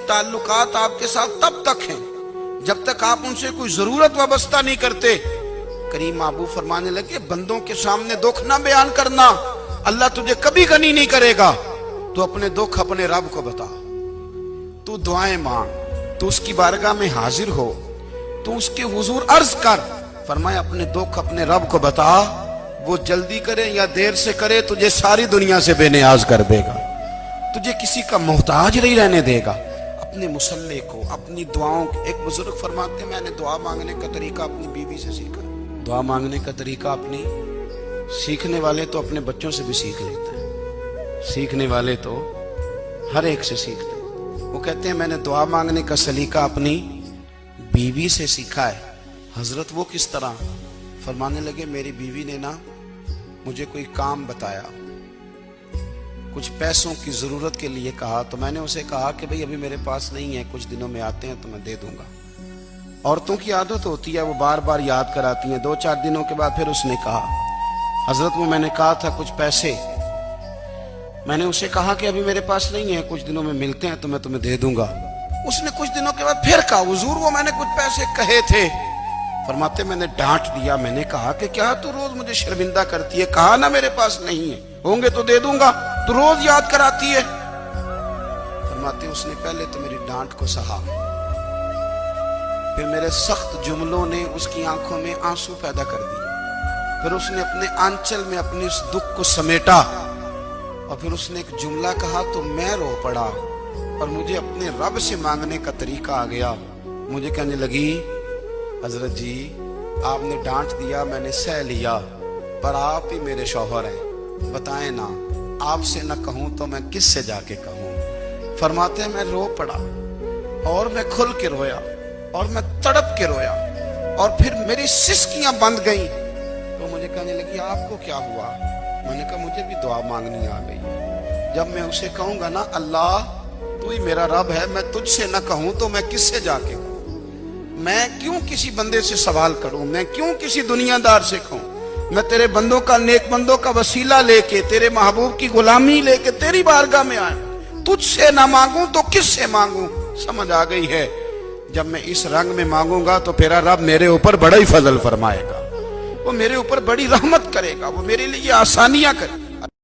ताल्लुकात आपके साथ तब तक हैं जब तक आप उनसे कोई जरूरत वाबस्ता नहीं करते। करीम महबूब फरमाने लगे, बंदों के सामने दुख ना बयान करना, अल्लाह तुझे कभी गनी नहीं करेगा। तो अपने दुख अपने रब को बता, तू दुआएं मांग, तू उसकी बारगाह में हाजिर हो, तू उसके हुजूर अर्ज कर। फरमाया अपने दुख अपने रब को बता, वो जल्दी करे या देर से करे तुझे सारी दुनिया से बेनियाज कर देगा, तुझे किसी का मोहताज नहीं रहने देगा। अपने मुसल्ले को, अपनी दुआओं को, एक बुजुर्ग फरमाते हैं, मैंने दुआ मांगने का तरीका अपनी बीवी से सीखा। दुआ मांगने का तरीका अपनी, सीखने वाले तो अपने बच्चों से भी सीख लेते हैं, सीखने वाले तो हर एक से सीखते हैं। वो कहते हैं मैंने दुआ मांगने का सलीका अपनी बीवी से सीखा है। हजरत वो किस तरह? फरमाने लगे, मेरी बीवी ने ना मुझे कोई काम बताया, कुछ पैसों की जरूरत के लिए कहा, तो मैंने उसे कहा कि भाई अभी मेरे पास नहीं है, कुछ दिनों में आते हैं तो मैं दे दूंगा। औरतों की आदत होती है, वो बार बार याद कराती हैं। 2-4 दिनों के बाद फिर उसने कहा, हजरत वो मैंने कहा था कुछ पैसे, मैंने उसे कहा कि अभी मेरे पास नहीं है, कुछ दिनों में मिलते हैं तो मैं तुम्हें दे दूंगा। उसने कुछ दिनों के बाद फिर कहा, हुजूर वो मैंने कुछ पैसे कहे थे। फरमाते मैंने डांट दिया, मैंने कहा कि क्या तू रोज मुझे शर्मिंदा करती है, कहा ना मेरे पास नहीं है, होंगे तो दे दूंगा, तू रोज याद कराती है। फरमाते उसने पहले तो मेरी डांट को सहा, फिर मेरे सख्त जुमलों ने उसकी आंखों में आंसू पैदा कर दिए, फिर उसने अपने आंचल में अपने उस दुख को समेटा, और फिर उसने एक जुमला कहा तो मैं रो पड़ा, और मुझे अपने रब से मांगने का तरीका आ गया। मुझे कहने लगी, हजरत जी आपने डांट दिया, मैंने सह लिया, पर आप ही मेरे शौहर हैं, बताएं ना, आपसे न कहूं तो मैं किससे जाके कहूं। फरमाते हैं मैं रो पड़ा, और मैं खुल के रोया, और मैं तड़प के रोया, और फिर मेरी सिसकियां बंद गईं। तो मुझे कहने लगी आपको क्या हुआ? मैंने कहा मुझे भी दुआ मांगनी आ गई। जब मैं उसे कहूंगा ना, अल्लाह तू ही मेरा रब है, मैं तुझसे न कहूं तो मैं किससे जाके कहूं, मैं क्यों किसी बंदे से सवाल करूं, मैं क्यों किसी दुनियादार से कहूं, मैं तेरे बंदों का, नेक बंदों का वसीला लेके, तेरे महबूब की गुलामी लेके तेरी बारगाह में आया, तुझसे ना मांगूं तो किससे मांगूं। समझ आ गई है, जब मैं इस रंग में मांगूंगा तो तेरा रब मेरे ऊपर बड़ा ही फजल फरमाएगा, वो मेरे ऊपर बड़ी रहमत करेगा, वो मेरे लिए आसानियां करेगा।